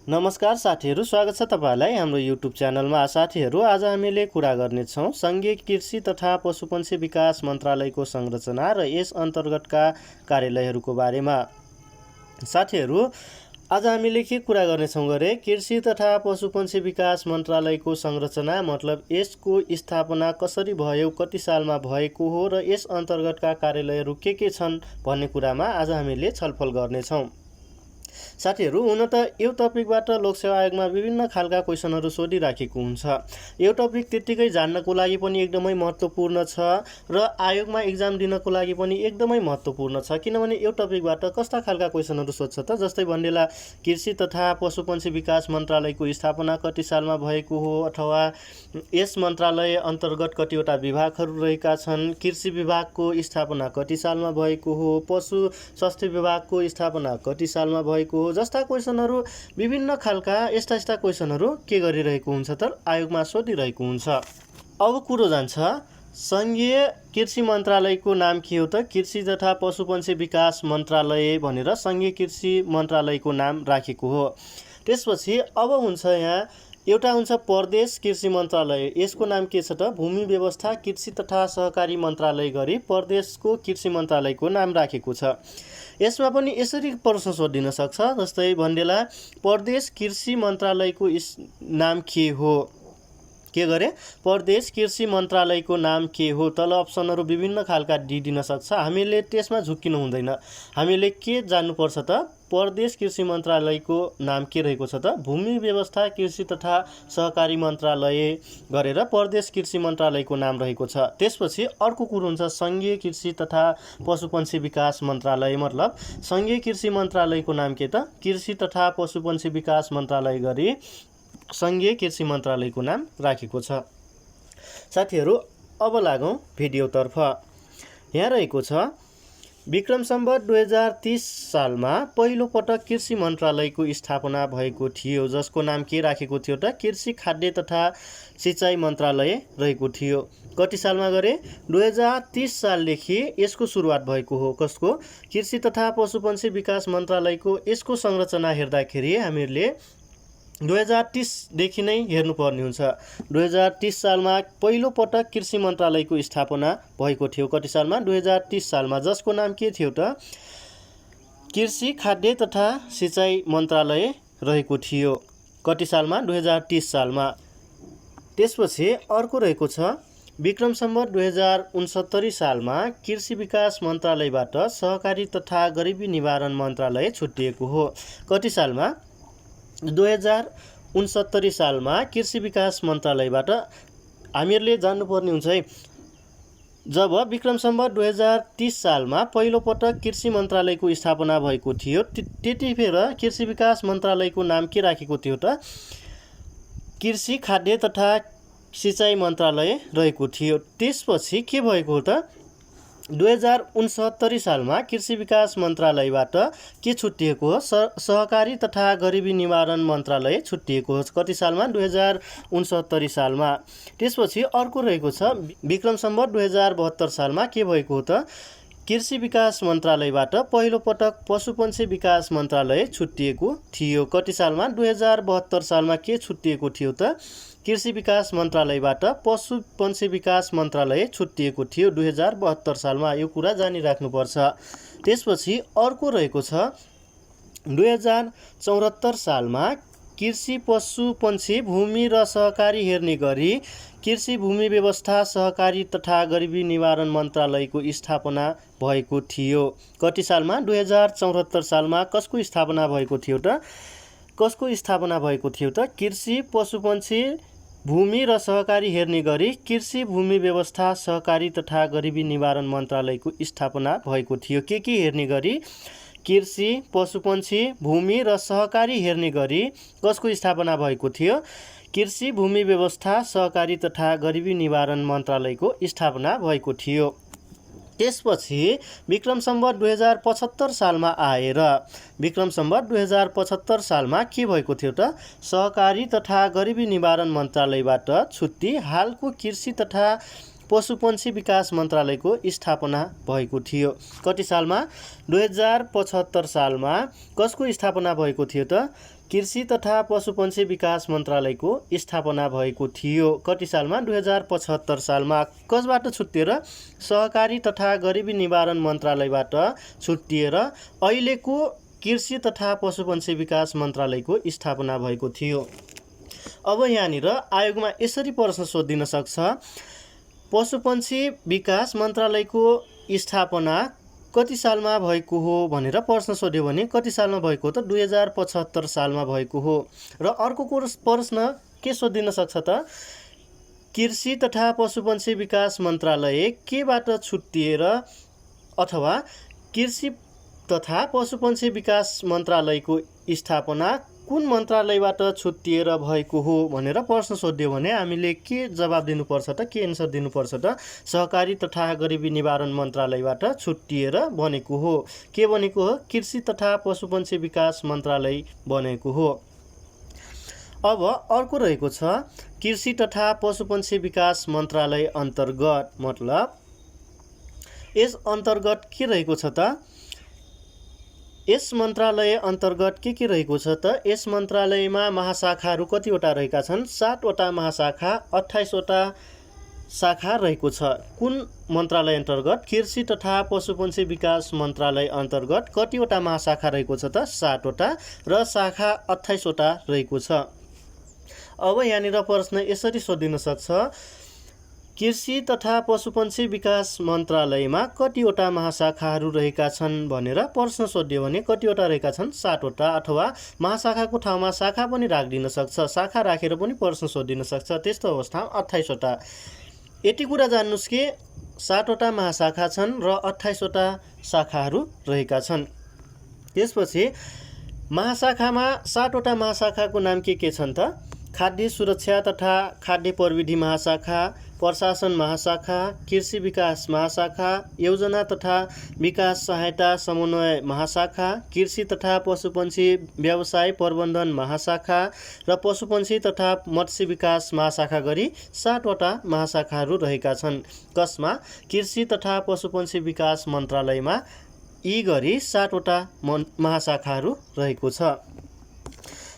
नमस्कार साथीहरू, स्वागत छ तपाईलाई हाम्रो युट्युब च्यानलमा। साथीहरू, आज हामीले कुरा गर्नेछौँ सङ्घीय कृषि तथा पशुपन्छी विकास मन्त्रालयको संरचना र यस अन्तर्गतका कार्यालयहरूको बारेमा। साथीहरू, आज हामीले के कुरा गर्नेछौँ गरे कृषि तथा पशुपन्छी विकास मन्त्रालयको संरचना मतलब यसको स्थापना कसरी भयो, कति सालमा भएको हो र यस अन्तर्गतका कार्यालयहरू के छन् भन्ने कुरामा आज हामीले छलफल गर्नेछौँ। साथीहरू, हुन त यो टपिकबाट लोकसेवा आयोगमा विभिन्न खालका क्वेसनहरू सोधिराखेको हुन्छ। यो टपिक त्यत्तिकै जान्नको लागि पनि एकदमै महत्त्वपूर्ण छ र आयोगमा एक्जाम दिनको लागि पनि एकदमै महत्त्वपूर्ण छ। किनभने यो टपिकबाट कस्ता खालका क्वेसनहरू सोध्छ त, जस्तै भन्नेला कृषि तथा पशुपन्छी विकास मन्त्रालयको स्थापना कति सालमा भएको हो, अथवा यस मन्त्रालय अन्तर्गत कतिवटा विभागहरू रहेका छन्, कृषि विभागको स्थापना कति सालमा भएको हो, पशु स्वास्थ्य विभागको स्थापना कति सालमा भएको हो, जस्ता क्वेसनहरू विभिन्न खालका यस्ता क्वेसनहरू के गरिरहेको हुन्छ त आयोगमा सोधिरहेको हुन्छ। अब कुरो जान्छ सङ्घीय कृषि मन्त्रालयको नाम के हो त, कृषि तथा पशुपन्छी विकास मन्त्रालय भनेर सङ्घीय कृषि मन्त्रालयको नाम राखेको हो। त्यसपछि अब हुन्छ यहाँ एउटा हुन्छ प्रदेश कृषि मन्त्रालय, यसको नाम के छ त भूमि व्यवस्था कृषि तथा सहकारी मन्त्रालय गरी प्रदेशको कृषि मन्त्रालयको नाम राखेको छ। यसमा पनि यसरी प्रश्न सोधिन सक्छ, जस्तै भन्देला प्रदेश कृषि मन्त्रालयको नाम के हो, के गरे प्रदेश कृषि मन्त्रालयको नाम के हो। तल अप्सनहरू विभिन्न खालका दिइन सक्छ, हामीले त्यसमा झुक्किनु हुँदैन। हामीले के जान्नुपर्छ त प्रदेश कृषि मन्त्रालयको नाम के रहेको छ त भूमि व्यवस्था कृषि तथा सहकारी मन्त्रालय गरेर प्रदेश कृषि मन्त्रालयको नाम रहेको छ। त्यसपछि अर्को कुरो हुन्छ सङ्घीय कृषि तथा पशुपन्छी विकास मन्त्रालय मतलब सङ्घीय कृषि मन्त्रालयको नाम के त कृषि तथा पशुपन्छी विकास मन्त्रालय गरी सङ्घीय कृषि मन्त्रालयको नाम राखेको छ। साथीहरू, अब लागौँ भिडियोतर्फ। यहाँ रहेको छ विक्रम सम्वत 2030 सालमा पहिलो पटक कृषि मन्त्रालयको स्थापना भएको थियो, जसको नाम के राखेको थियो त कृषि खाद्य तथा सिँचाइ मन्त्रालय रहेको थियो। कति सालमा गरे 2030 सालदेखि यसको सुरुवात भएको हो। कसको कृषि तथा पशुपन्छी विकास मन्त्रालयको यसको संरचना हेर्दाखेरि हामीले 2030 देखि नै हेर्नुपर्ने हुन्छ। 2030 सालमा पहिलो पटक कृषि मन्त्रालयको स्थापना भएको थियो। कति सालमा 2030 सालमा, जसको नाम के थियो त कृषि खाद्य तथा सिँचाइ मन्त्रालय रहेको थियो। कति सालमा 2030 सालमा। त्यसपछि अर्को रहेको छ विक्रम सम्वत 2069 सालमा कृषि विकास मन्त्रालयबाट सहकारी तथा गरिबी निवारण मन्त्रालय छुट्टिएको हो। कति सालमा 2069 सालमा कृषि विकास मन्त्रालयबाट। हामीहरूले जान्नुपर्ने हुन्छ है, जब विक्रम सम्वत 2030 सालमा पहिलो पटक कृषि मन्त्रालयको स्थापना भएको थियो त्यतिखेर कृषि विकास मन्त्रालयको नाम के राखेको थियो त कृषि खाद्य तथा सिँचाइ मन्त्रालय रहेको थियो। त्यसपछि के भएको हो त 2069 सालमा कृषि विकास मन्त्रालयबाट के छुट्टिएको हो सहकारी तथा गरिबी निवारण मन्त्रालय छुट्टिएको हो। कति सालमा 2069 सालमा। त्यसपछि अर्को रहेको छ विक्रम सम्वत 2072 सालमा के भएको हो त कृषि विकास मन्त्रालयबाट पहिलो पटक पशुपन्छी विकास मन्त्रालय छुट्टिएको थियो। कति सालमा 2072 सालमा के छुट्टिएको थियो त कृषि विकास मन्त्रालयबाट पशुपन्छी विकास मन्त्रालय छुट्टिएको थियो 2072 सालमा। यो कुरा जानिराख्नुपर्छ। त्यसपछि अर्को रहेको छ 2074 सालमा कृषि पशुपन्छी भूमि र सहकारी हेर्ने गरी कृषि भूमि व्यवस्था सहकारी तथा गरिबी निवारण मन्त्रालयको स्थापना भएको थियो। कति सालमा 2074 सालमा कसको स्थापना भएको थियो त कृषि पशुपन्छी भूमि र सहकारी हेर्ने गरी कृषि भूमि व्यवस्था सहकारी तथा गरिबी निवारण मन्त्रालयको स्थापना भएको थियो। के हेर्ने गरी कृषि पशुपन्छी भूमि र सहकारी हेर्ने गरी कसको स्थापना भएको थियो कृषि भूमि व्यवस्था सहकारी तथा गरिबी निवारण मन्त्रालयको स्थापना भएको थियो। त्यसपछि विक्रम सम्वत 2075 सालमा आएर विक्रम सम्वत 2075 सालमा के भएको थियो त सहकारी तथा गरिबी निवारण मन्त्रालयबाट छुट्टी हालको कृषि तथा पशुपन्छी विकास मन्त्रालयको स्थापना भएको थियो। कति सालमा? 2075 सालमा कसको स्थापना भएको थियो त? कृषि तथा पशुपन्छी विकास मन्त्रालयको स्थापना भएको थियो। कति सालमा? 2075 सालमा। कसबाट छुट्टिएर? सहकारी तथा गरिबी निवारण मन्त्रालयबाट छुट्टिएर अहिलेको कृषि तथा पशुपन्छी विकास मन्त्रालयको स्थापना भएको थियो। अब यहाँनिर आयोगमा यसरी प्रश्न सोधिन सक्छ, पशुपन्छी विकास मन्त्रालयको स्थापना कति सालमा भएको हो भनेर प्रश्न सोध्यो भने कति सालमा भएको हो त? 2075 सालमा भएको हो। र अर्को प्रश्न के सोधिन सक्छ त? कृषि तथा पशुपन्छी विकास मन्त्रालय केबाट छुट्टिएर अथवा कृषि तथा पशुपन्छी विकास मन्त्रालयको स्थापना कुन मन्त्रालयबाट छुट्टिएर भएको हो भनेर प्रश्न सोध्यो भने हामीले के जवाब दिनुपर्छ त? के एन्सर दिनुपर्छ त? सहकारी तथा गरिबी निवारण मन्त्रालयबाट छुट्टिएर बनेको हो। के बनेको हो? कृषि तथा पशुपन्छी विकास मन्त्रालय बनेको हो। अब अर्को रहेको छ कृषि तथा पशुपन्छी विकास मन्त्रालय अन्तर्गत, मतलब यस अन्तर्गत के रहेको छ त? यस मन्त्रालय अन्तर्गत के रहेको छ त? यस मन्त्रालयमा महाशाखाहरू कतिवटा रहेका छन्? 7 वटा महाशाखा, 28 वटा शाखा रहेको छ। कुन मन्त्रालय अन्तर्गत? कृषि तथा पशुपन्छी विकास मन्त्रालय अन्तर्गत कतिवटा महाशाखा रहेको छ त? 7 वटा र शाखा 28 वटा रहेको छ। अब यहाँनिर प्रश्न यसरी सोधिन सक्छ, कृषि तथा पशुपन्छी विकास मन्त्रालयमा कतिवटा महाशाखाहरू रहेका छन् भनेर प्रश्न सोध्यो भने कतिवटा रहेका छन्? 7 वटा। अथवा महाशाखाको ठाउँमा शाखा पनि राखिदिन सक्छ, शाखा राखेर पनि प्रश्न सोधिन सक्छ। त्यस्तो अवस्थामा 28 वटा। यति कुरा जान्नुस् कि 7 वटा महाशाखा छन् र 28 वटा शाखाहरू रहेका छन्। त्यसपछि महाशाखामा 7 वटा महाशाखाको नाम के छन् त? खाद्य सुरक्षा तथा खाद्य प्रविधि महाशाखा, प्रशासन महाशाखा, कृषि विकास महाशाखा, योजना तथा विकास सहायता समन्वय महाशाखा, कृषि तथा पशुपन्छी व्यवसाय प्रबन्धन महाशाखा र पशुपन्छी तथा मत्स्य विकास महाशाखा गरी 7 वटा महाशाखाहरू रहेका छन्। कसमा? कृषि तथा पशुपन्छी विकास मन्त्रालयमा यी गरी 7 वटा महाशाखाहरू रहेको छ।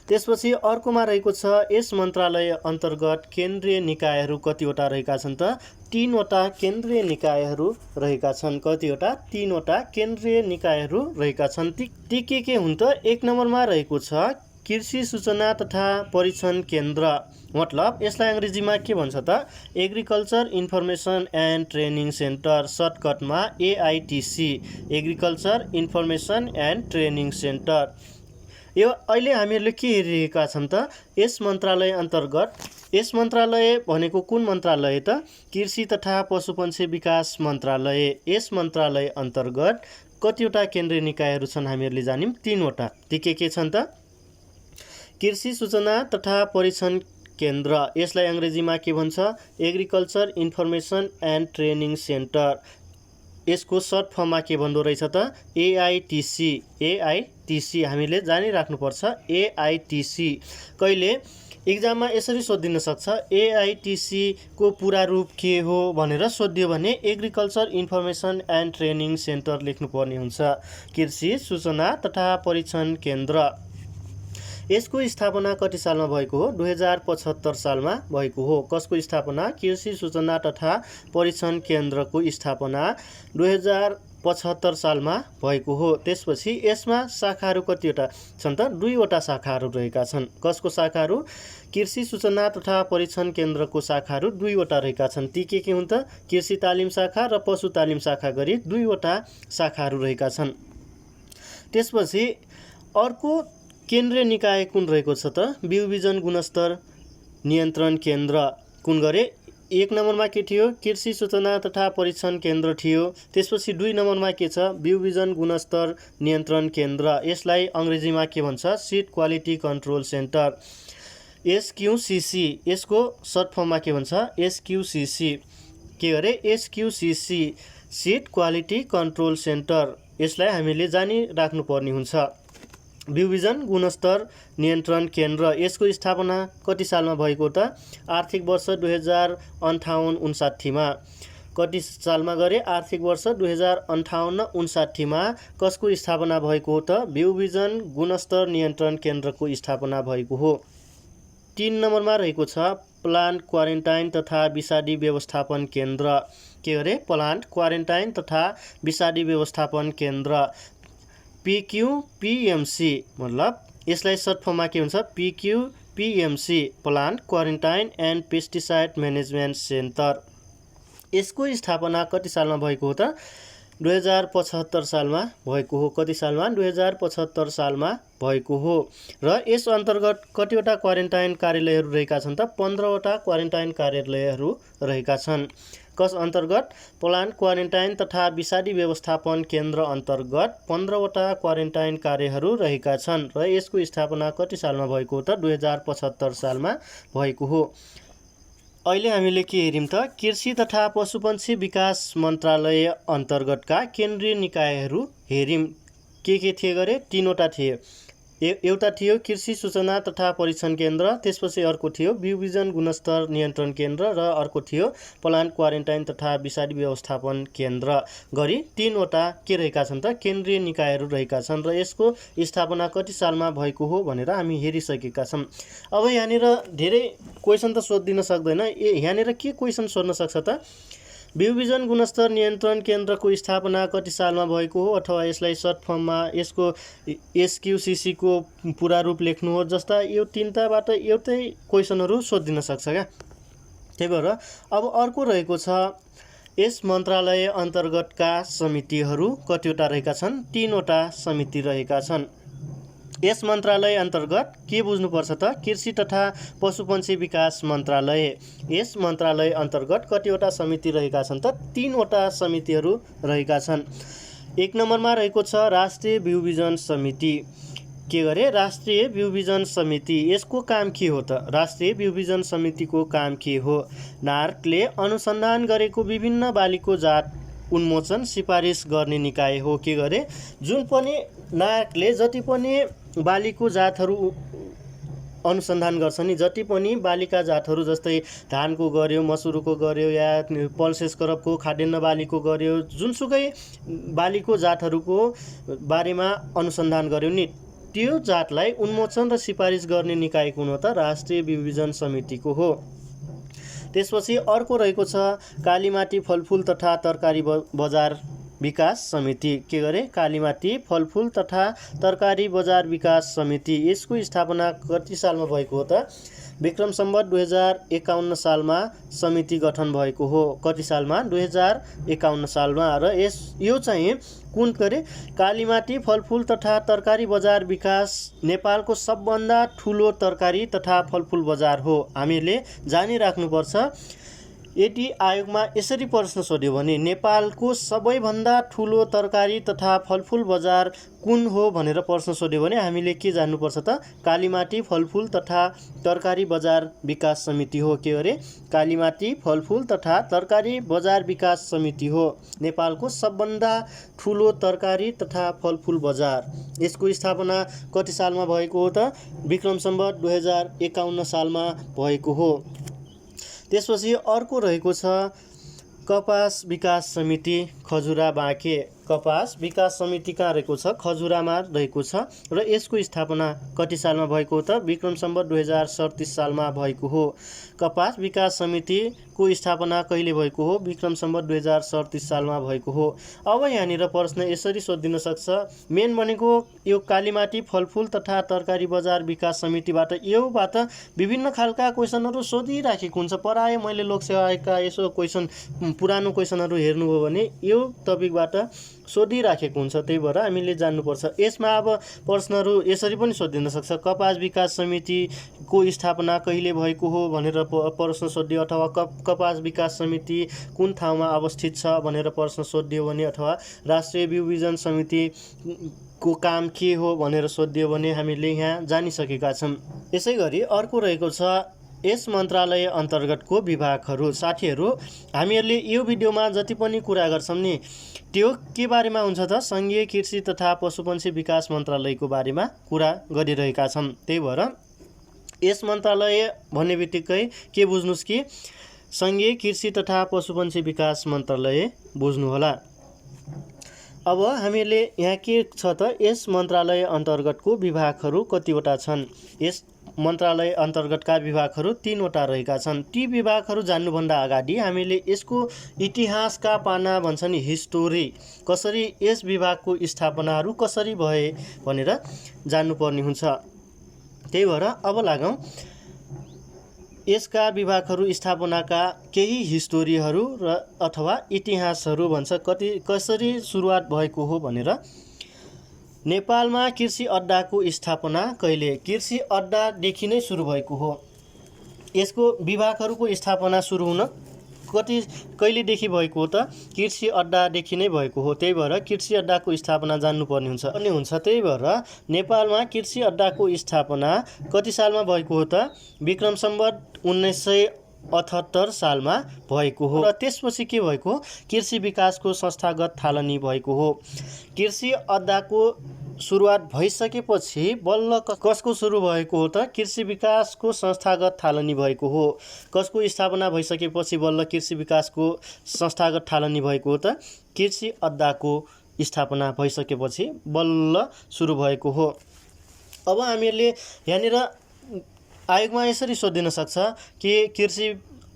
त्यसपछि अर्कोमा रहेको छ यस मन्त्रालय अन्तर्गत केन्द्रीय निकायहरू कतिवटा रहेका छन् त? 3 वटा केन्द्रीय निकायहरू रहेका छन्। कतिवटा? 3 वटा केन्द्रीय निकायहरू रहेका छन्। ती के हुन् त? 1 नम्बरमा रहेको छ कृषि सूचना तथा परीक्षण केन्द्र, मतलब यसलाई अङ्ग्रेजीमा के भन्छ त? Agriculture information and training centre, सर्टकटमा AITC, agriculture information and training centre. यो अहिले हामीहरूले के हेरिरहेका छन् त? यस मन्त्रालय अन्तर्गत, यस मन्त्रालय भनेको कुन मन्त्रालय त? कृषि तथा पशुपन्छी विकास मन्त्रालय। यस मन्त्रालय अन्तर्गत कतिवटा केन्द्रीय निकायहरू छन् हामीहरूले जान्यौँ? 3 वटा। ती के छन् त? कृषि सूचना तथा परीक्षण केन्द्र, यसलाई अङ्ग्रेजीमा के भन्छ? Agriculture information and training centre. यसको सर्ट फर्ममा के भन्दो रहेछ त? AITC। AITC हामीले जानिराख्नुपर्छ, AITC। कहिले इक्जाममा यसरी सोधिन सक्छ, AITC को पुरा रूप के हो भनेर सोध्यो भने agriculture information and training centre लेख्नुपर्ने हुन्छ। कृषि सूचना तथा परीक्षण केन्द्र। यसको स्थापना कति सालमा भएको हो? 2075 सालमा भएको हो। कसको स्थापना? कृषि सूचना तथा परीक्षण केन्द्रको स्थापना 2075 सालमा भएको हो। त्यसपछि यसमा शाखाहरू कतिवटा छन् त? 2 वटा शाखाहरू रहेका छन्। कसको शाखाहरू? कृषि सूचना तथा परीक्षण केन्द्रको शाखाहरू 2 वटा रहेका छन्। ती के हुन् त? कृषि तालिम शाखा र पशु तालिम शाखा गरी 2 वटा शाखाहरू रहेका छन्। त्यसपछि अर्को केन्द्रीय निकाय कुन रहेको छ त? बिउ बिजन गुणस्तर नियन्त्रण केन्द्र। कुन गरे? 1 नम्बरमा के थियो? कृषि सूचना तथा परीक्षण केन्द्र थियो। त्यसपछि 2 नम्बरमा के छ? बिउ बिजन गुणस्तर नियन्त्रण केन्द्र। यसलाई अङ्ग्रेजीमा के भन्छ? Seed quality control centre, SQCC। यसको सर्ट फर्ममा के भन्छ? SQCC। के गरे? SQCC, seed quality control centre. यसलाई हामीले जानिराख्नुपर्ने हुन्छ। बिउ बिजन गुणस्तर नियन्त्रण केन्द्र यसको स्थापना कति सालमा भएको त? आर्थिक वर्ष 2058-59 कति सालमा गरे? आर्थिक वर्ष 2058-59 कसको स्थापना भएको हो त? बिउ बिजन गुणस्तर नियन्त्रण केन्द्रको स्थापना भएको हो। 3 नम्बरमा रहेको छ प्लान्ट क्वारेन्टाइन तथा विषादी व्यवस्थापन केन्द्र। के गरे? प्लान्ट क्वारेन्टाइन तथा विषादी व्यवस्थापन केन्द्र PQPMC मतलब यसलाई सर्ट फर्ममा के हुन्छ? PQPMC plant quarantine and pesticide management centre. यसको स्थापना कति सालमा भएको हो त? 2075 सालमा भएको हो। कति सालमा? 2075 सालमा भएको हो। र यस अन्तर्गत कतिवटा क्वारेन्टाइन कार्यालयहरू रहेका छन् त? 15वटा क्वारेन्टाइन कार्यालयहरू रहेका छन्। कस अन्तर्गत? प्लान्ट क्वारेन्टाइन तथा विषादी व्यवस्थापन केन्द्र अन्तर्गत 15वटा क्वारेन्टाइन कार्यहरू रहेका छन् र यसको स्थापना कति सालमा भएको हो त? 2075 सालमा भएको हो। अहिले हामीले के हेर्यौँ त? कृषि तथा पशुपन्छी विकास मन्त्रालय अन्तर्गतका केन्द्रीय निकायहरू हेर्यौँ। के थिए गरे? 3वटा थिए। एउटा थियो कृषि सूचना तथा परीक्षण केन्द्र, त्यसपछि अर्को थियो बिउ बिजन गुणस्तर नियन्त्रण केन्द्र र अर्को थियो प्लान्ट क्वारेन्टाइन तथा विषादी व्यवस्थापन केन्द्र गरी 3वटा के रहेका छन् त? केन्द्रीय निकायहरू रहेका छन् र यसको स्थापना कति सालमा भएको हो भनेर हामी हेरिसकेका छौँ। अब यहाँनिर धेरै क्वेसन त सोधिदिन सक्दैन। यहाँनिर के क्वेसन सोध्न सक्छ त? बिउ बिजन गुणस्तर नियन्त्रण केन्द्रको स्थापना कति सालमा भएको हो, अथवा यसलाई सर्ट फर्ममा यसको SQCC को पुरा रूप लेख्नु हो, जस्ता यो तीनटाबाट एउटै क्वेसनहरू सोधिन सक्छ क्या। त्यही भएर अब अर्को रहेको छ यस मन्त्रालय अन्तर्गतका समितिहरू कतिवटा रहेका छन्? 3वटा समिति रहेका छन्। यस मन्त्रालय अन्तर्गत के बुझ्नुपर्छ त? कृषि तथा पशुपन्छी विकास मन्त्रालय। यस मन्त्रालय अन्तर्गत कतिवटा समिति रहेका छन् त? 3वटा समितिहरू रहेका छन्। 1 नम्बरमा रहेको छ राष्ट्रिय बिउ बिजन समिति। के गरे? राष्ट्रिय बिउ बिजन समिति। यसको काम के हो त? राष्ट्रिय बिउ बिजन समितिको काम के हो? नार्कले अनुसन्धान गरेको विभिन्न बालीको जात उन्मोचन सिफारिस गर्ने निकाय हो। के गरे? जुन पनि नार्कले जति पनि बालीको जातहरू अनुसन्धान गर्छ नि, जति पनि बालीका जातहरू जस्तै धानको गर्यो, मसुरको गर्यो या पल्सेस क्रपको खाद्यान्न बालीको गर्यो, जुनसुकै बालीको जातहरूको बारेमा अनुसन्धान गर्यो नि, त्यो जातलाई उन्मोचन र सिफारिस गर्ने निकाय कुन हो त? राष्ट्रिय बिउ बिजन समितिको हो। त्यसपछि अर्को रहेको छ कालीमाटी फलफुल तथा तरकारी बजार विकास समिति। के गरे? कालीमाटी फलफुल तथा तरकारी बजार विकास समिति। यसको स्थापना कति सालमा भएको हो त? विक्रम सम्वत 2051 सालमा समिति गठन भएको हो। कति सालमा? 2051 सालमा। र यो चाहिँ कुन गरे? कालीमाटी फलफुल तथा तरकारी बजार विकास नेपालको सबभन्दा ठुलो तरकारी तथा फलफुल बजार हो। हामीले जानिराख्नुपर्छ। यदि आयोगमा यसरी प्रश्न सोध्यो भने नेपालको सबैभन्दा ठुलो तरकारी तथा फलफुल बजार कुन हो भनेर प्रश्न सोध्यो भने हामीले के जान्नुपर्छ त? कालीमाटी फलफुल तथा तरकारी बजार विकास समिति हो। के गरे? कालीमाटी फलफुल तथा तरकारी बजार विकास समिति हो नेपालको सबभन्दा ठुलो तरकारी तथा फलफुल बजार। यसको स्थापना कति सालमा भएको हो त? विक्रम सम्वत 2051 सालमा भएको हो। त्यसपछि अर्को रहेको छ कपास विकास समिति खजुरा बाँके। कपास विकास समिति कहाँ रहेको छ? खजुरामा रहेको छ र यसको स्थापना कति सालमा भएको हो त? विक्रम सम्वत 2037 सालमा भएको हो। कपास विकास समितिको स्थापना कहिले भएको हो? विक्रम सम्वत 2037 सालमा भएको हो। अब यहाँनिर प्रश्न यसरी सोधिन सक्छ, मेन भनेको यो कालीमाटी फलफुल तथा तरकारी बजार विकास समितिबाट योबाट विभिन्न खालका क्वेसनहरू सोधिराखेको हुन्छ। प्राय मैले लोकसेवाका यसो क्वेसन पुरानो क्वेसनहरू हेर्नुभयो भने यो टपिकबाट सोधिराखेको हुन्छ। त्यही भएर हामीले जान्नुपर्छ। यसमा अब प्रश्नहरू यसरी पनि सोधिन सक्छ, कपास विकास समितिको स्थापना कहिले भएको हो भनेर प्रश्न सोधियो, अथवा कपास विकास समिति कुन ठाउँमा अवस्थित छ भनेर प्रश्न सोधियो भने, अथवा राष्ट्रिय बिउ बिजन समितिको काम के हो भनेर सोधियो भने हामीले यहाँ जानिसकेका छौँ। यसै गरी अर्को रहेको छ यस मन्त्रालय अन्तर्गतको विभागहरू। साथीहरू, हामीहरूले यो भिडियोमा जति पनि कुरा गर्छौँ नि त्यो के बारेमा हुन्छ त? सङ्घीय कृषि तथा पशुपन्छी विकास मन्त्रालयको बारेमा कुरा गरिरहेका छौँ। त्यही भएर यस मन्त्रालय भन्ने बित्तिकै के बुझ्नुस् कि सङ्घीय कृषि तथा पशुपन्छी विकास मन्त्रालय बुझ्नुहोला। अब हामीहरूले यहाँ के छ त, यस मन्त्रालय अन्तर्गतको विभागहरू कतिवटा छन्? यस मन्त्रालय अन्तर्गतका विभागहरू 3 वटा रहेका छन्। ती विभागहरू जान्नुभन्दा अगाडि हामीले यसको इतिहासका पाना भन्छ नि, हिस्टोरी, कसरी यस विभागको स्थापनाहरू कसरी भए भनेर जान्नुपर्ने हुन्छ। त्यही भएर अब लागौँ यसका विभागहरू स्थापनाका केही हिस्टोरीहरू र अथवा इतिहासहरू भन्छ, कसरी सुरुवात भएको हो भनेर। नेपालमा कृषि अड्डाको स्थापना कहिले? कृषि अड्डादेखि नै सुरु भएको हो। यसको विभागहरूको स्थापना सुरु हुन कहिलेदेखि भएको हो त? कृषि अड्डादेखि नै भएको हो। त्यही भएर कृषि अड्डाको स्थापना जान्नुपर्ने हुन्छ। त्यही भएर नेपालमा कृषि अड्डाको स्थापना कति सालमा भएको हो त? विक्रम सम्वत 1978 सालमा भएको हो। र त्यसपछि के भएको हो? कृषि विकासको संस्थागत थालनी भएको हो। कृषि अड्डाको सुरुवात भइसकेपछि बल्ल कसको सुरु भएको हो त? कृषि विकासको संस्थागत थालनी भएको हो। कसको स्थापना भइसकेपछि बल्ल कृषि विकासको संस्थागत थालनी भएको हो त? कृषि अड्डाको स्थापना भइसकेपछि बल्ल सुरु भएको हो। अब हामीहरूले यहाँनिर आयोगमा यसरी सोधिन सक्छ कि कृषि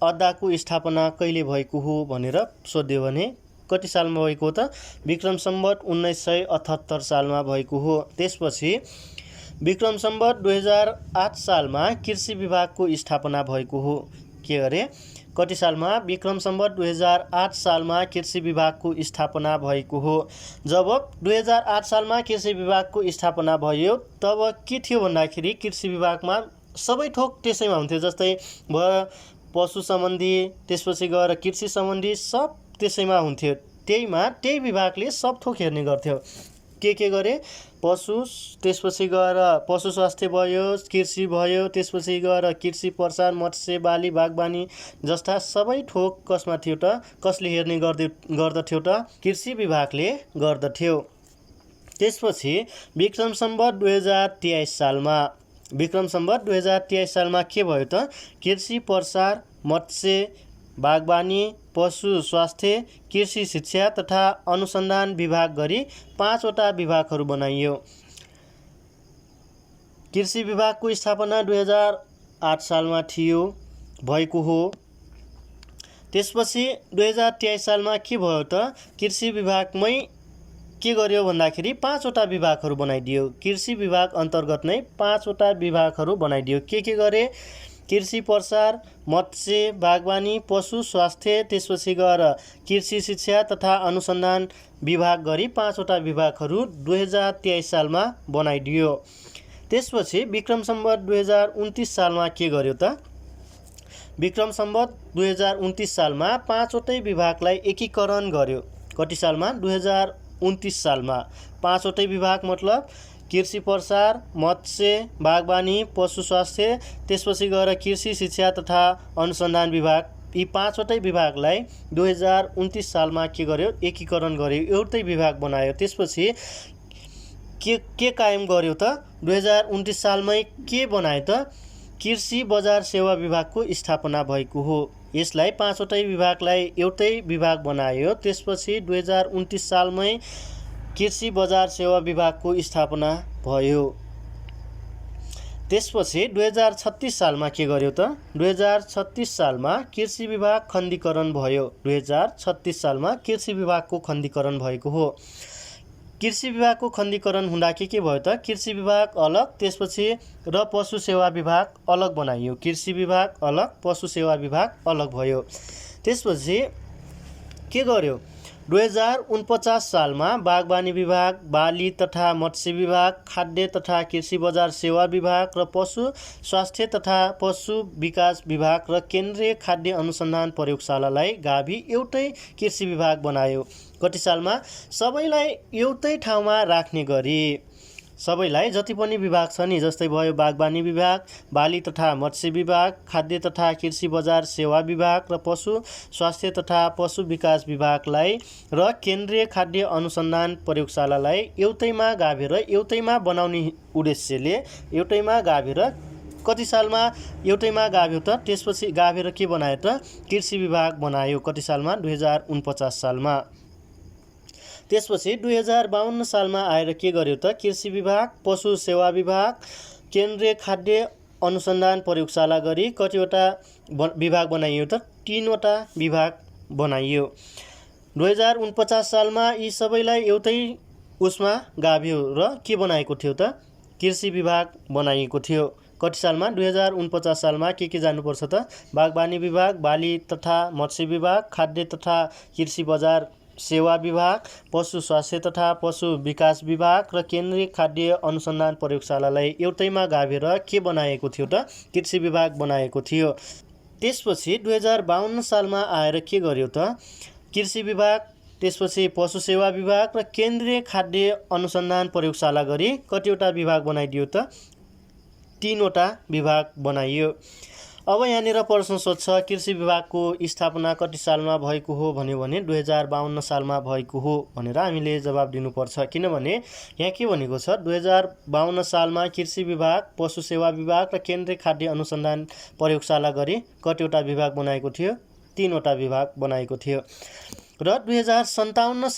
अड्डाको स्थापना कहिले भएको हो भनेर सोध्यो भने कति सालमा भएको हो त? विक्रम सम्वत 1978 सालमा भएको हो। त्यसपछि विक्रम सम्वत 2008 सालमा कृषि विभागको स्थापना भएको हो। के अरे कति सालमा? विक्रम सम्वत 2008 सालमा कृषि विभागको स्थापना भएको हो। जब 2008 सालमा कृषि विभागको स्थापना भयो तब के थियो भन्दाखेरि कृषि विभागमा सबै थोक त्यसैमा हुन्थ्यो। जस्तै भयो पशु सम्बन्धी, त्यसपछि गएर कृषि सम्बन्धी सब त्यसैमा हुन्थ्यो। त्यही विभागले सब थोक हेर्ने गर्थ्यो। के गरे? पशु, त्यसपछि गएर पशु स्वास्थ्य भयो, कृषि भयो, त्यसपछि गएर कृषि प्रसार, मत्स्य, बाली, बागवानी जस्ता सबै थोक कसमा थियो त? कसले हेर्ने गर्दथ्यो त? कृषि विभागले गर्दथ्यो। त्यसपछि विक्रम सम्वत 2023 सालमा के भयो त? कृषि प्रसार, मत्स्य, बागवानी, पशु स्वास्थ्य, कृषि शिक्षा तथा अनुसन्धान विभाग गरी 5 वटा विभागहरू बनाइयो। कृषि विभागको स्थापना 2008 सालमा भएको हो। त्यसपछि 2023 सालमा के भयो त? कृषि विभागमै के गर्यो भन्दाखेरि 5 वटा विभागहरू बनाइदियो। कृषि विभाग अन्तर्गत नै 5 वटा विभागहरू बनाइदियो। के गरे? कृषि प्रसार, मत्स्य, बागवानी, पशु स्वास्थ्य, त्यसपछि गएर कृषि शिक्षा तथा अनुसन्धान विभाग गरी 5 वटा विभागहरू 2023 सालमा बनाइदियो। त्यसपछि विक्रम सम्वत 2029 सालमा के गर्यो त? विक्रम सम्वत 2029 सालमा 5 वटै विभागलाई एकीकरण गर्यो। कति सालमा? 2029 सालमा 5 वटै विभाग मतलब कृषि प्रसार, मत्स्य, बागवानी, पशु स्वास्थ्य, त्यसपछि गएर कृषि शिक्षा तथा अनुसन्धान विभाग, यी 5 वटै विभागलाई 2029 सालमा के गर्यो? एकीकरण गर्यो, एउटै विभाग बनायो। त्यसपछि के कायम गर्यो त? 2029 सालमै के बनायो त? कृषि बजार सेवा विभागको स्थापना भएको हो। यसलाई 5 वटै विभागलाई एउटै विभाग बनायो। त्यसपछि 2029 सालमै कृषि बजार सेवा विभागको स्थापना भयो। त्यसपछि 2036 सालमा के गर्यो त? 2036 सालमा कृषि विभाग खण्डीकरण भयो। 2036 सालमा कृषि विभागको खण्डीकरण भएको हो। कृषि विभागको खण्डीकरण हुँदा के भयो त? कृषि विभाग अलग, त्यसपछि र पशु सेवा विभाग अलग बनाइयो। कृषि विभाग अलग, पशु सेवा विभाग अलग भयो। त्यसपछि के गर्यो? 2049 सालमा बागवानी विभाग, बाली तथा मत्स्य विभाग, खाद्य तथा कृषि बजार सेवा विभाग र पशु स्वास्थ्य तथा पशु विकास विभाग र केन्द्रीय खाद्य अनुसन्धान प्रयोगशालालाई गाभी एउटै कृषि विभाग बनायो। कति सालमा? सबैलाई एउटै ठाउँमा राख्ने गरी सबैलाई जति पनि विभाग छ नि, जस्तै भयो बागवानी विभाग, बाली तथा मत्स्य विभाग, खाद्य तथा कृषि बजार सेवा विभाग र पशु स्वास्थ्य तथा पशु विकास विभागलाई र केन्द्रीय खाद्य अनुसन्धान प्रयोगशालालाई एउटैमा गाभेर एउटैमा बनाउने उद्देश्यले एउटैमा गाभेर कति सालमा एउटैमा गाभ्यो त? त्यसपछि गाभेर के बनायो त? कृषि विभाग बनायो। कति सालमा? 2049 सालमा। त्यसपछि 2052 सालमा आएर के गर्यो त? कृषि विभाग, पशु सेवा विभाग, केन्द्रीय खाद्य अनुसन्धान प्रयोगशाला गरी कतिवटा विभाग बनाइयो त? 3वटा विभाग बनाइयो। 2049 सालमा यी सबैलाई एउटै उसमा गाभ्यो र के बनाएको थियो त? कृषि विभाग बनाइएको थियो। कति सालमा? 2049 सालमा के जानुपर्छ त? बागवानी विभाग, बाली तथा मत्स्य विभाग, खाद्य तथा कृषि बजार सेवा विभाग, पशु स्वास्थ्य तथा पशु विकास विभाग र केन्द्रीय खाद्य अनुसन्धान प्रयोगशालालाई एउटैमा गाभेर के बनाएको थियो त? कृषि विभाग बनाएको थियो। त्यसपछि 2052 सालमा आएर के गर्यो त? कृषि विभाग, त्यसपछि पशु सेवा विभाग र केन्द्रीय खाद्य अनुसन्धान प्रयोगशाला गरी कतिवटा विभाग बनाइदियो त? 3वटा विभाग बनाइयो। अब यहाँनिर प्रश्न सोध्छ कृषि विभागको स्थापना कति सालमा भएको हो भन्यो भने 2052 सालमा भएको हो भनेर हामीले जवाब दिनुपर्छ। किनभने यहाँ के भनेको छ? 2052 सालमा कृषि विभाग, पशु सेवा विभाग र केन्द्रीय खाद्य अनुसन्धान प्रयोगशाला गरी कतिवटा विभाग बनाएको थियो? 3वटा विभाग बनाएको थियो। र 2057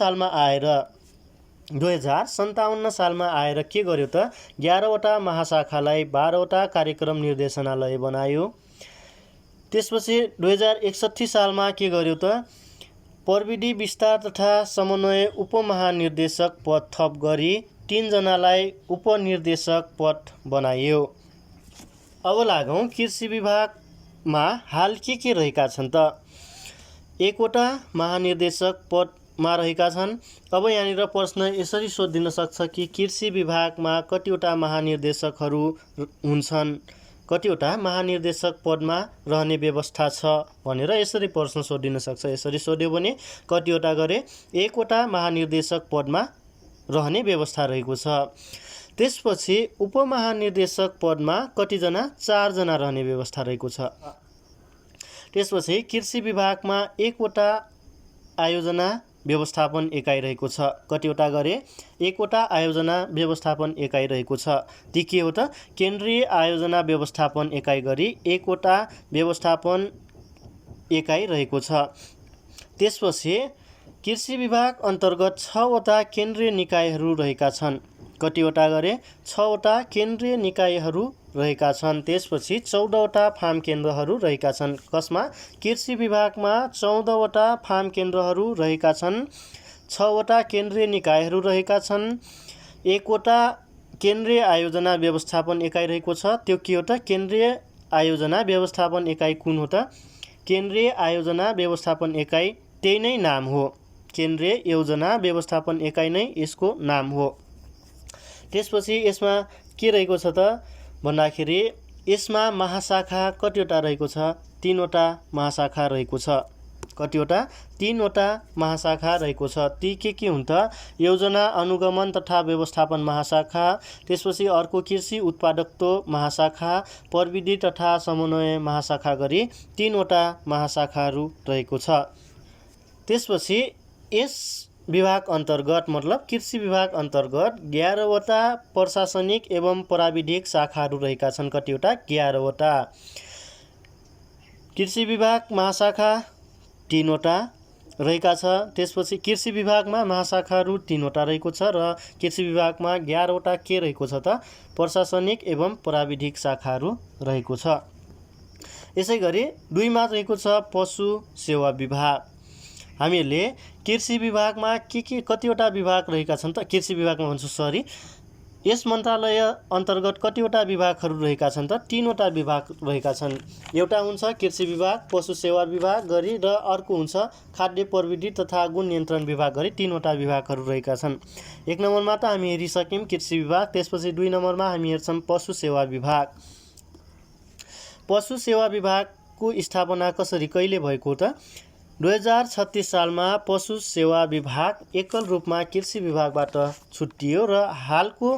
सालमा आएर के गर्यो त? 11वटा महाशाखालाई 12वटा कार्यक्रम निर्देशनालय बनायो। त्यसपछि 2061 सालमा के गर्यो त? प्रविधि विस्तार तथा समन्वय उपमहानिर्देशक पद थप गरी 3 जनालाई उपनिर्देशक पद बनाइयो। अब लागौँ कृषि विभागमा हाल के रहेका छन् त? 1वटा महानिर्देशक पदमा रहेका छन्। अब यहाँनिर प्रश्न यसरी सोधिन सक्छ कि कृषि विभागमा कतिवटा महानिर्देशकहरू हुन्छन्, कतिवटा महानिर्देशक पदमा रहने व्यवस्था छ भनेर यसरी प्रश्न सोधिन सक्छ। यसरी सोध्यो भने कतिवटा गरे? 1वटा महानिर्देशक पदमा रहने व्यवस्था रहेको छ। त्यसपछि उपमहानिर्देशक पदमा कतिजना? 4 जना रहने व्यवस्था रहेको छ। त्यसपछि कृषि विभागमा 1वटा आयोजना व्यवस्थापन एकाइ रहेको छ। कतिवटा गरे? 1वटा आयोजना व्यवस्थापन एकाइ रहेको छ। ती के हो त? केन्द्रीय आयोजना व्यवस्थापन एकाइ गरी 1वटा व्यवस्थापन एकाइ रहेको छ। त्यसपछि कृषि विभाग अन्तर्गत 6वटा केन्द्रीय निकायहरू रहेका छन्। कतिवटा गरे? 6वटा केन्द्रीय निकायहरू रहेका छन्। त्यसपछि 14वटा फार्म केन्द्रहरू रहेका छन्। कसमा? कृषि विभागमा 14वटा फार्म केन्द्रहरू रहेका छन्, 6वटा केन्द्रीय निकायहरू रहेका छन्, 1वटा केन्द्रीय आयोजना व्यवस्थापन एकाइ रहेको छ। त्यो के हो त? केन्द्रीय आयोजना व्यवस्थापन एकाइ कुन हो त? केन्द्रीय आयोजना व्यवस्थापन एकाइ त्यही नै नाम हो। केन्द्रीय योजना व्यवस्थापन एकाइ नै यसको नाम हो। त्यसपछि यसमा के रहेको छ त भन्दाखेरि यसमा महाशाखा कतिवटा रहेको छ? 3वटा महाशाखा रहेको छ। कतिवटा? 3वटा महाशाखा रहेको छ। ती के हुन् त? योजना अनुगमन तथा व्यवस्थापन महाशाखा, त्यसपछि अर्को कृषि उत्पादकत्व महाशाखा, प्रविधि तथा समन्वय महाशाखा गरी 3वटा महाशाखाहरू रहेको छ। त्यसपछि यस विभाग अन्तर्गत मतलब कृषि विभाग अन्तर्गत 11वटा प्रशासनिक एवं प्राविधिक शाखाहरू रहेका छन्। कतिवटा? 11वटा। कृषि विभाग महाशाखा 3वटा रहेका छ। त्यसपछि कृषि विभागमा महाशाखाहरू 3वटा रहेको छ र कृषि विभागमा 11वटा के रहेको छ त? प्रशासनिक एवं प्राविधिक शाखाहरू रहेको छ। यसै गरी 2मा रहेको छ पशु सेवा विभाग। हामीले कृषि विभागमा कतिवटा विभाग रहेका छन् त? कृषि विभागमा भन्छु सरी, यस मन्त्रालय अन्तर्गत कतिवटा विभागहरू रहेका छन् त? 3वटा विभाग रहेका छन्। एउटा हुन्छ कृषि विभाग, पशु सेवा विभाग गरी र अर्को हुन्छ खाद्य प्रविधि तथा गुण नियन्त्रण विभाग गरी 3वटा विभागहरू रहेका छन्। 1 नम्बरमा त हामी हेरिसक्यौँ कृषि विभाग। त्यसपछि 2 नम्बरमा हामी हेर्छौँ पशु सेवा विभाग। पशु सेवा विभागको स्थापना कसरी कहिले भएको त? 2036 सालमा पशु सेवा विभाग एकल रूपमा कृषि विभागबाट छुट्टियो र हालको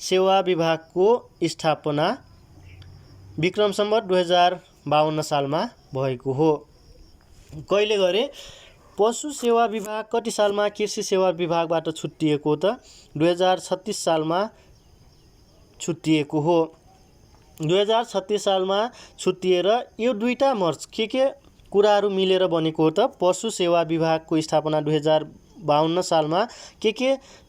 सेवा विभागको स्थापना विक्रम सम्वत 2052 सालमा भएको हो। कहिले गरे पशु सेवा विभाग कति सालमा कृषि सेवा विभागबाट छुट्टिएको त 2036 सालमा छुट्टिएको हो। 2036 सालमा छुट्टिएर यो दुईटा मर्ज के कुराहरू मिलेर बनेको हो त पशु सेवा विभागको स्थापना 2052 सालमा के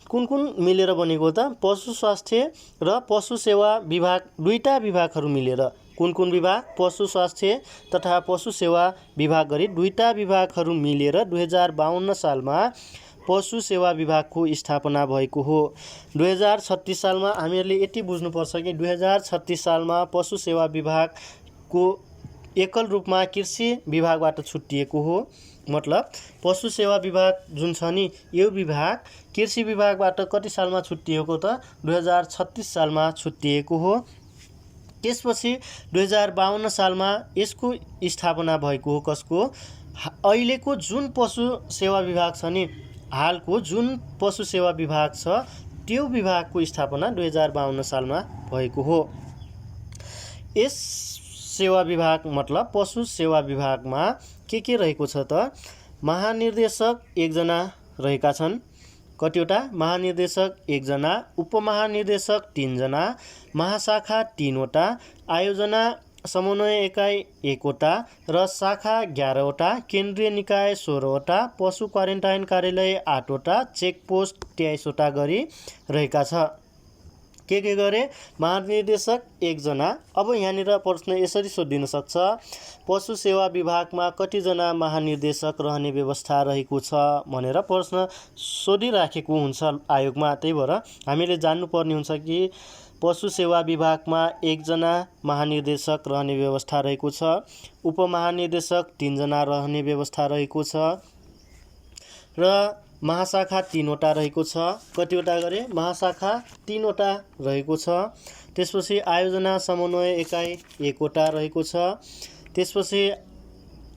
कुन मिलेर बनेको हो त पशु स्वास्थ्य र पशु सेवा विभाग दुईटा विभागहरू मिलेर कुन विभाग पशु स्वास्थ्य तथा पशु सेवा विभाग गरी दुईटा विभागहरू मिलेर 2052 सालमा पशु सेवा विभागको स्थापना भएको हो। 2036 सालमा हामीहरूले यति बुझ्नुपर्छ कि 2036 सालमा पशु सेवा विभागको एकल रूपमा कृषि विभागबाट छुट्टिएको हो। मतलब पशु सेवा विभाग जुन छ नि यो विभाग कृषि विभागबाट कति सालमा छुट्टिएको त 2036 सालमा छुट्टिएको हो। त्यसपछि 2052 सालमा यसको स्थापना भएको हो। कसको? अहिलेको जुन पशु सेवा विभाग छ नि हालको जुन पशु सेवा विभाग छ त्यो विभागको स्थापना 2052 सालमा भएको हो। यस सेवा विभाग मतलब पशु सेवा विभागमा के रहेको छ त महानिर्देशक एकजना रहेका छन्। कतिवटा? महानिर्देशक एकजना, उपमहानिर्देशक 3 जना, महाशाखा 3 वटा, आयोजना समन्वय एकाइ 1 वटा र शाखा 11 वटा, केन्द्रीय निकाय 16 वटा, पशु क्वारेन्टाइन कार्यालय 8 वटा, चेकपोस्ट 23 वटा गरी रहेका छ। के गरे? महानिर्देशक एकजना। अब यहाँनिर प्रश्न यसरी सोधिन सक्छ पशु सेवा विभागमा कतिजना महानिर्देशक रहने व्यवस्था रहेको छ भनेर प्रश्न सोधिराखेको हुन्छ आयोगमा। त्यही भएर हामीले जान्नुपर्ने हुन्छ कि पशु सेवा विभागमा 1 जना महानिर्देशक रहने व्यवस्था रहेको छ, उपमहानिर्देशक 3 जना रहने व्यवस्था रहेको छ र महाशाखा 3 वटा रहेको छ। कतिवटा गरे? महाशाखा 3 वटा रहेको छ। त्यसपछि आयोजना समन्वय एकाइ 1 वटा रहेको छ। त्यसपछि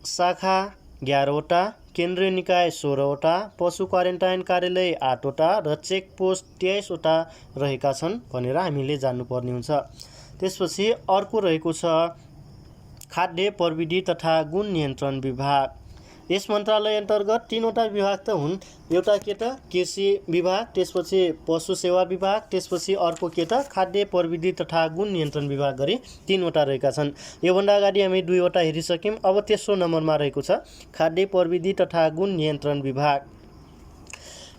शाखा 11 वटा, केन्द्रीय निकाय 16 वटा, पशु क्वारेन्टाइन कार्यालय 8 वटा र चेकपोस्ट 23 वटा रहेका छन् भनेर हामीले जान्नुपर्ने हुन्छ। त्यसपछि अर्को रहेको छ खाद्य प्रविधि तथा गुण नियन्त्रण विभाग। यस मन्त्रालय अन्तर्गत 3 वटा विभाग त हुन्। एउटा के त कृषि विभाग, त्यसपछि पशु सेवा विभाग, त्यसपछि अर्को के त खाद्य प्रविधि तथा गुण नियन्त्रण विभाग गरी 3 वटा रहेका छन्। योभन्दा अगाडि हामी 2 वटा हेरिसक्यौँ। अब तेस्रो नम्बरमा रहेको छ खाद्य प्रविधि तथा गुण नियन्त्रण विभाग।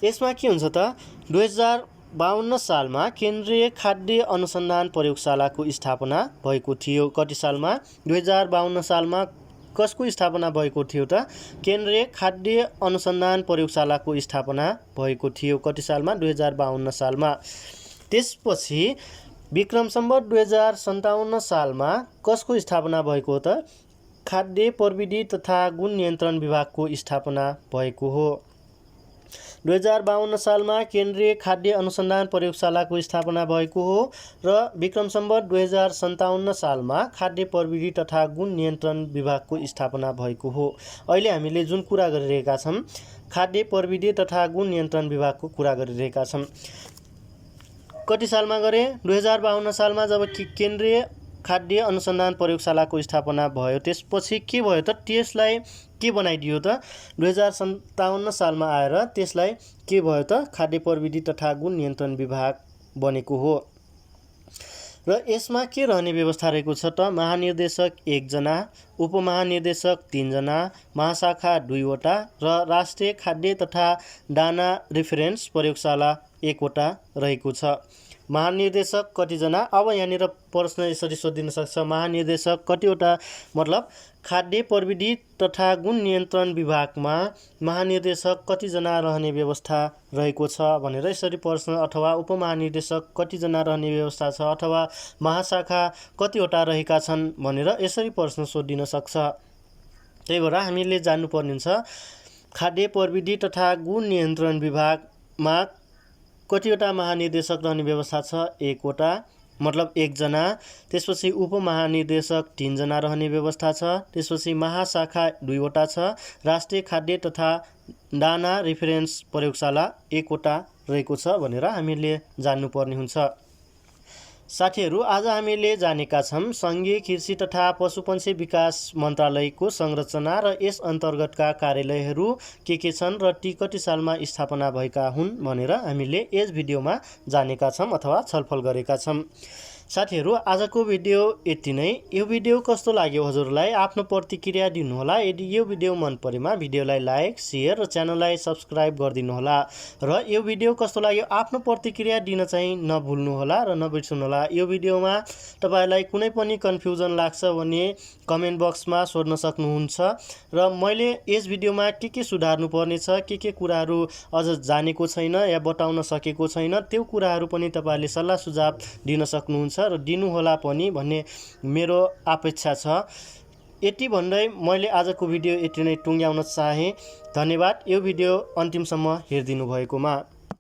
यसमा के हुन्छ त 2052 सालमा केन्द्रीय खाद्य अनुसन्धान प्रयोगशालाको स्थापना भएको थियो। कति सालमा? 2052 सालमा कसको स्थापना भएको थियो त केन्द्रीय खाद्य अनुसन्धान प्रयोगशालाको स्थापना भएको थियो। कति सालमा? 2052 सालमा। त्यसपछि विक्रम सम्वत 2057 सालमा कसको स्थापना भएको त खाद्य प्रविधि तथा गुण नियन्त्रण विभागको स्थापना भएको हो। 2052 सालमा केन्द्रीय खाद्य अनुसन्धान प्रयोगशालाको स्थापना भएको हो र विक्रम सम्वत 2057 सालमा खाद्य प्रविधि तथा गुण नियन्त्रण विभागको स्थापना भएको हो। अहिले हामीले जुन कुरा गरिरहेका छौँ खाद्य प्रविधि तथा गुण नियन्त्रण विभागको कुरा गरिरहेका छौँ। कति सालमा गरे? 2052 सालमा जब केन्द्रीय खाद्य अनुसन्धान प्रयोगशालाको स्थापना भयो त्यसपछि के भयो त त्यसलाई के बनाइदियो त 2057 सालमा आएर त्यसलाई के भयो त खाद्य प्रविधि तथा गुण नियन्त्रण विभाग बनेको हो। र यसमा के रहने व्यवस्था रहेको छ त महानिर्देशक 1 जना, उपमहानिर्देशक 3 जना, महाशाखा 2 वटा र राष्ट्रिय खाद्य तथा दाना रेफरेन्स प्रयोगशाला 1 वटा रहेको छ। महानिर्देशक कतिजना? अब यहाँनिर प्रश्न यसरी सोधिन सक्छ महानिर्देशक कतिवटा? मतलब खाद्य प्रविधि तथा गुण नियन्त्रण विभागमा महानिर्देशक कतिजना रहने व्यवस्था रहेको छ भनेर यसरी प्रश्न, अथवा उपमहानिर्देशक कतिजना रहने व्यवस्था छ, अथवा महाशाखा कतिवटा रहेका छन् भनेर यसरी प्रश्न सोधिन सक्छ। त्यही भएर हामीले जान्नुपर्ने हुन्छ खाद्य प्रविधि तथा गुण नियन्त्रण विभागमा कतिवटा महानिर्देशक रहने व्यवस्था छ? 1 वटा, मतलब 1 जना। त्यसपछि उपमहानिर्देशक 3 जना रहने व्यवस्था छ। त्यसपछि महाशाखा 2 वटा छ। राष्ट्रिय खाद्य तथा दाना रेफरेन्स प्रयोगशाला 1 वटा रहेको छ भनेर हामीले जान्नुपर्ने हुन्छ। साथीहरू, आज हामीले जानेका छौँ सङ्घीय कृषि तथा पशुपन्छी विकास मन्त्रालयको संरचना र यस अन्तर्गतका कार्यालयहरू के छन् र ती कति सालमा स्थापना भएका हुन् भनेर हामीले यस भिडियोमा जानेका छौँ अथवा छलफल गरेका छौँ। साथीहरू, आजको भिडियो यति नै। यो भिडियो कस्तो लाग्यो हजुरलाई आफ्नो प्रतिक्रिया दिनुहोला। यदि यो भिडियो मन परेमा भिडियोलाई लाइक, सेयर र च्यानललाई सब्स्क्राइब गरिदिनुहोला र यो भिडियो कस्तो लाग्यो आफ्नो प्रतिक्रिया दिन चाहिँ नभुल्नुहोला र नबिर्सनुहोला। यो भिडियोमा तपाईलाई कुनै पनि कन्फ्युजन लाग्छ भने कमेन्ट बक्समा सोध्न सक्नुहुन्छ र मैले यस भिडियोमा के सुधार्नु पर्नेछ, के कुराहरू अझ जानेको छैन या बताउन सकेको छैन त्यो कुराहरू पनि तपाईले सल्लाह सुझाव दिन सक्नुहुन्छ र दिनुहोला पनि भन्ने मेरो अपेक्षा छ। यति भन्दै मैले आजको भिडियो यति नै टुङ्ग्याउन चाहे। धन्यवाद यो भिडियो अन्तिमसम्म हेरिदिनु भएकोमा।